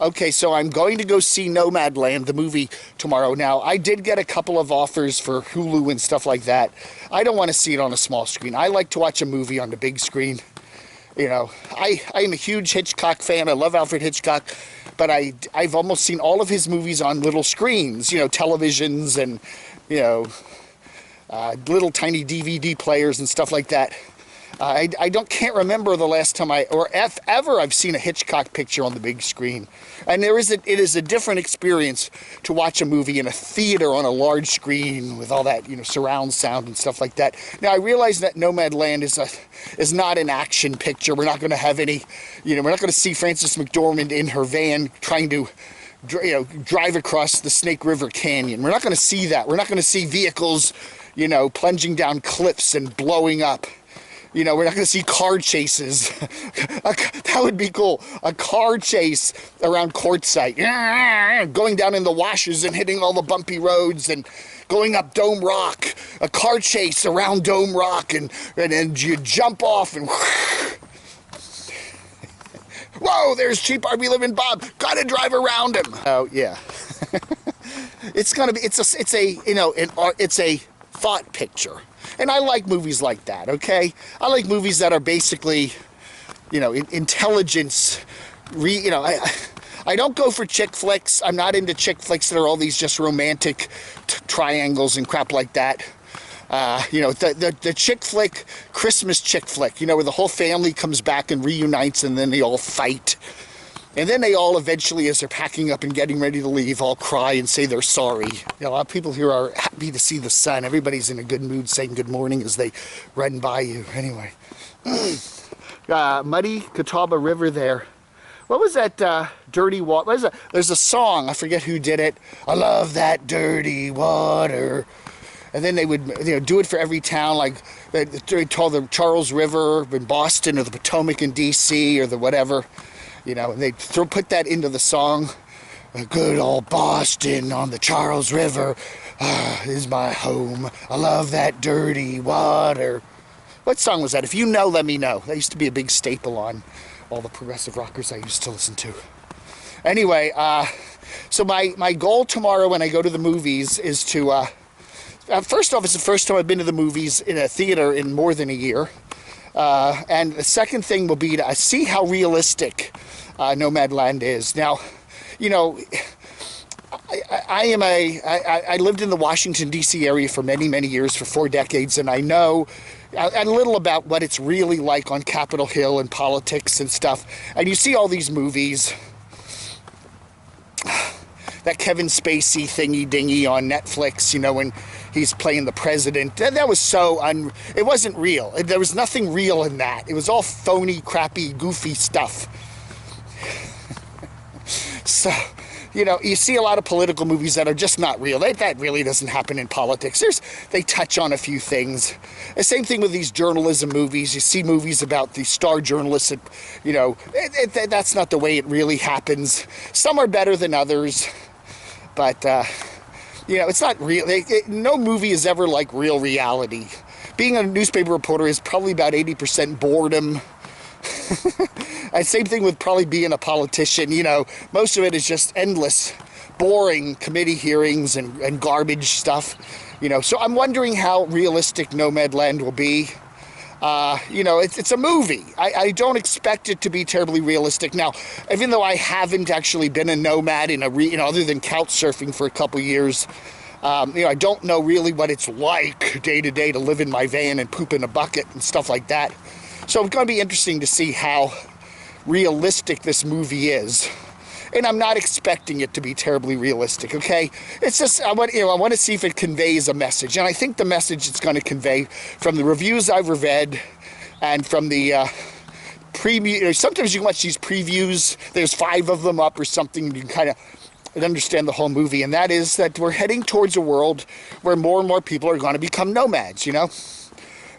Okay, so I'm going to go see Nomadland, the movie, tomorrow. Now, I did get a couple of offers for Hulu and stuff like that. I don't want to see it on a small screen. I like to watch a movie on the big screen. You know, I am a huge Hitchcock fan. I love Alfred Hitchcock, but I've almost seen all of his movies on little screens, you know, televisions and, you know, little tiny DVD players and stuff like that. I can't remember the last time if ever I've seen a Hitchcock picture on the big screen. And it is a different experience to watch a movie in a theater on a large screen with all that, you know, surround sound and stuff like that. Now, I realize that Nomadland is not an action picture. We're not going to have any, you know, we're not going to see Frances McDormand in her van trying to, you know, drive across the Snake River Canyon. We're not going to see that. We're not going to see vehicles, you know, plunging down cliffs and blowing up. You know, we're not going to see car chases. That would be cool. A car chase around Quartzsite. Going down in the washes and hitting all the bumpy roads and going up Dome Rock. A car chase around Dome Rock and you jump off and... Whoa, there's Cheap RV Living Bob. Gotta drive around him. Oh, yeah. It's a thought picture. And I like movies like that, okay? I like movies that are basically, you know, intelligence. You know, I don't go for chick flicks. I'm not into chick flicks that are all these just romantic triangles and crap like that. You know, the chick flick, Christmas chick flick, you know, where the whole family comes back and reunites and then they all fight. And then they all eventually, as they're packing up and getting ready to leave, all cry and say they're sorry. You know, a lot of people here are happy to see the sun. Everybody's in a good mood saying good morning as they run by you. Anyway. Muddy Catawba River there. What was that dirty water? There's a song. I forget who did it. I love that dirty water. And then they would, you know, do it for every town, like they told the Charles River in Boston or the Potomac in D.C. or the whatever. You know, and they put that into the song. Good old Boston on the Charles River is my home. I love that dirty water. What song was that? If you know, let me know. That used to be a big staple on all the progressive rockers I used to listen to. Anyway, so my goal tomorrow when I go to the movies is to... first off, it's the first time I've been to the movies in a theater in more than a year. And the second thing will be to see how realistic Nomadland is. Now, you know, I lived in the Washington, D.C. area for many, many years, for 4 decades, and I know a little about what it's really like on Capitol Hill and politics and stuff. And you see all these movies, that Kevin Spacey thingy-dingy on Netflix, you know, when he's playing the president. That was so it wasn't real. There was nothing real in that. It was all phony, crappy, goofy stuff. So, you know, you see a lot of political movies that are just not real. That really doesn't happen in politics. They touch on a few things. The same thing with these journalism movies. You see movies about the star journalists that, you know, that's not the way it really happens. Some are better than others, but, you know, it's not real. No movie is ever like real reality. Being a newspaper reporter is probably about 80% boredom. And same thing with probably being a politician. You know, most of it is just endless, boring committee hearings and garbage stuff. You know, so I'm wondering how realistic Nomadland will be. You know, it's a movie. I don't expect it to be terribly realistic. Now, even though I haven't actually been a nomad in you know, other than couch surfing for a couple years, you know, I don't know really what it's like day to day to live in my van and poop in a bucket and stuff like that. So it's going to be interesting to see how realistic this movie is. And I'm not expecting it to be terribly realistic, okay? It's just, I want to see if it conveys a message. And I think the message it's going to convey from the reviews I've read and from the preview. You know, sometimes you can watch these previews. There's 5 of them up or something. You can kind of understand the whole movie. And that is that we're heading towards a world where more and more people are going to become nomads, you know?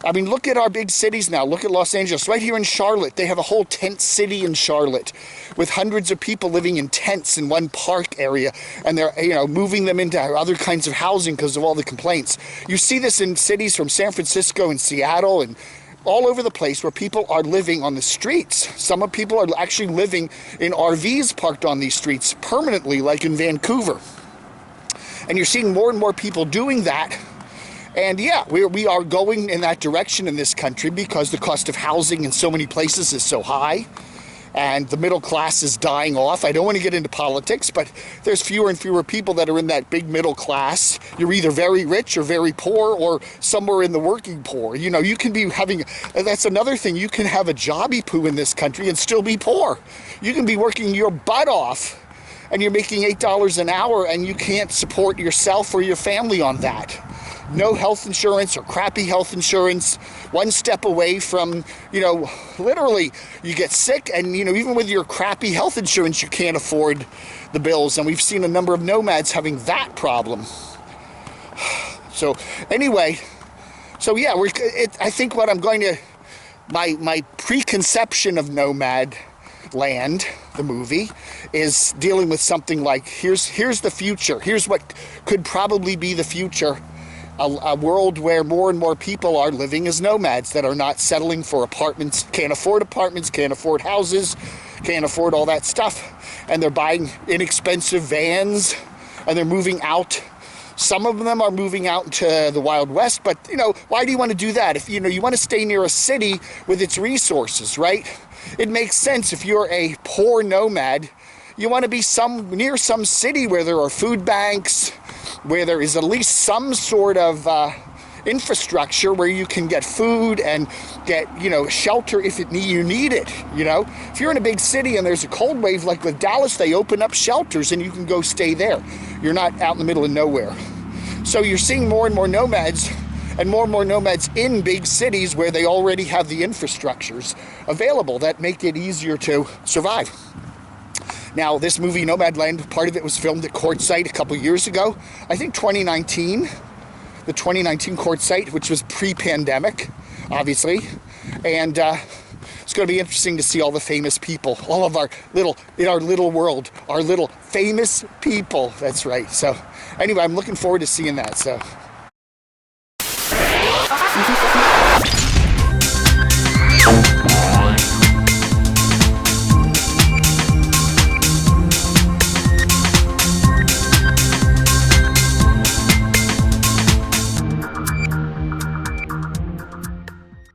I mean, look at our big cities now. Look at Los Angeles. Right here in Charlotte, they have a whole tent city in Charlotte with hundreds of people living in tents in one park area, and they're, you know, moving them into other kinds of housing because of all the complaints. You see this in cities from San Francisco and Seattle and all over the place where people are living on the streets. Some of people are actually living in RVs parked on these streets permanently, like in Vancouver. And you're seeing more and more people doing that. And yeah, we are going in that direction in this country because the cost of housing in so many places is so high. And the middle class is dying off. I don't want to get into politics, but there's fewer and fewer people that are in that big middle class. You're either very rich or very poor or somewhere in the working poor. You know, you can be having, that's another thing, you can have a jobby poo in this country and still be poor. You can be working your butt off and you're making $8 an hour and you can't support yourself or your family on that. No health insurance or crappy health insurance, one step away from, you know, literally you get sick and, you know, even with your crappy health insurance, you can't afford the bills. And we've seen a number of nomads having that problem. So anyway, so yeah, I think what I'm going to, my preconception of Nomadland, the movie, is dealing with something like, here's the future. Here's what could probably be the future. A world where more and more people are living as nomads that are not settling for apartments, can't afford houses, can't afford all that stuff. And they're buying inexpensive vans and they're moving out. Some of them are moving out into the Wild West, but, you know, why do you want to do that? If, you know, you want to stay near a city with its resources, right? It makes sense. If you're a poor nomad, you want to be near some city where there are food banks, where there is at least some sort of infrastructure where you can get food and get, you know, shelter if you need it, you know. If you're in a big city and there's a cold wave, like with Dallas, they open up shelters and you can go stay there. You're not out in the middle of nowhere. So you're seeing more and more nomads in big cities where they already have the infrastructures available that make it easier to survive. Now, this movie, Nomadland, part of it was filmed at Quartzsite a couple years ago. I think 2019, the 2019 Quartzsite, which was pre-pandemic, obviously. And it's going to be interesting to see all the famous people, all of in our little world, our little famous people. That's right. So anyway, I'm looking forward to seeing that. So.